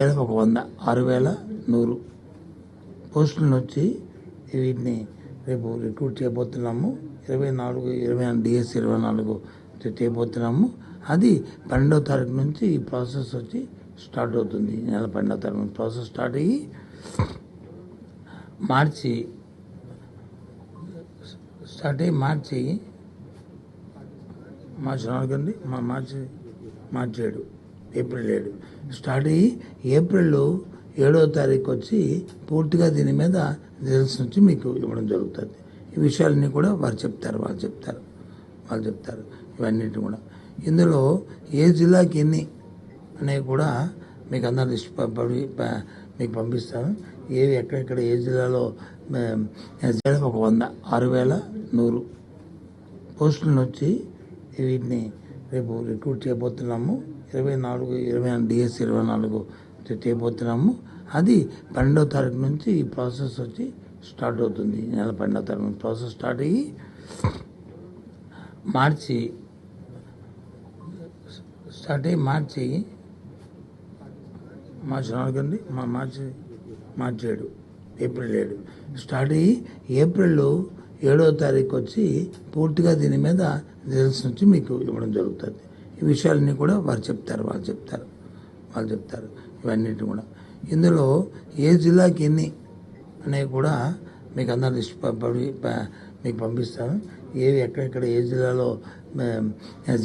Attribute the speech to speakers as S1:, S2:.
S1: ఒక 100 6,100 పోస్టులను వచ్చి వీటిని రేపు రిక్రూట్ చేయబోతున్నాము. 24 డిఎస్ 24 చేయబోతున్నాము. అది 12వ తారీఖు నుంచి ఈ ప్రాసెస్ వచ్చి స్టార్ట్ అవుతుంది. నెల 12వ తారీఖు నుంచి ప్రాసెస్ స్టార్ట్ అయ్యి మార్చి ఏప్రిల్ 7 స్టార్ట్ అయ్యి ఏప్రిల్ 7వ తారీఖు వచ్చి పూర్తిగా దీని మీద రిజల్ట్స్ నుంచి మీకు ఇవ్వడం జరుగుతుంది. ఈ విషయాలన్నీ కూడా వాళ్ళు చెప్తారు ఇవన్నిటి కూడా. ఇందులో ఏ జిల్లాకి ఎన్ని అనేవి కూడా మీకు అందరూ లిస్ట్ మీకు పంపిస్తాను. ఏవి ఎక్కడెక్కడ ఏ జిల్లాలో ఒక 100 6,100 పోస్టులను వచ్చి వీటిని రేపు రిక్రూట్ చేయబోతున్నాము. 24 డిఎస్ 24 చేయబోతున్నాము. అది 12వ తారీఖు నుంచి ఈ ప్రాసెస్ వచ్చి స్టార్ట్ అవుతుంది. నెల 12వ తారీఖు నుంచి ప్రాసెస్ స్టార్ట్ అయ్యి మార్చి ఏప్రిల్ 7 స్టార్ట్ అయ్యి ఏప్రిల్ 7వ తారీఖు వచ్చి పూర్తిగా దీని మీద రిజల్ట్స్ నుంచి మీకు ఇవ్వడం జరుగుతుంది. ఈ విషయాలన్నీ కూడా వాళ్ళు చెప్తారు ఇవన్నిటి కూడా. ఇందులో ఏ జిల్లాకి ఎన్ని అనేవి కూడా మీకు అందరూ లిస్ట్ మీకు పంపిస్తాను. ఏవి ఎక్కడెక్కడ ఏ జిల్లాలో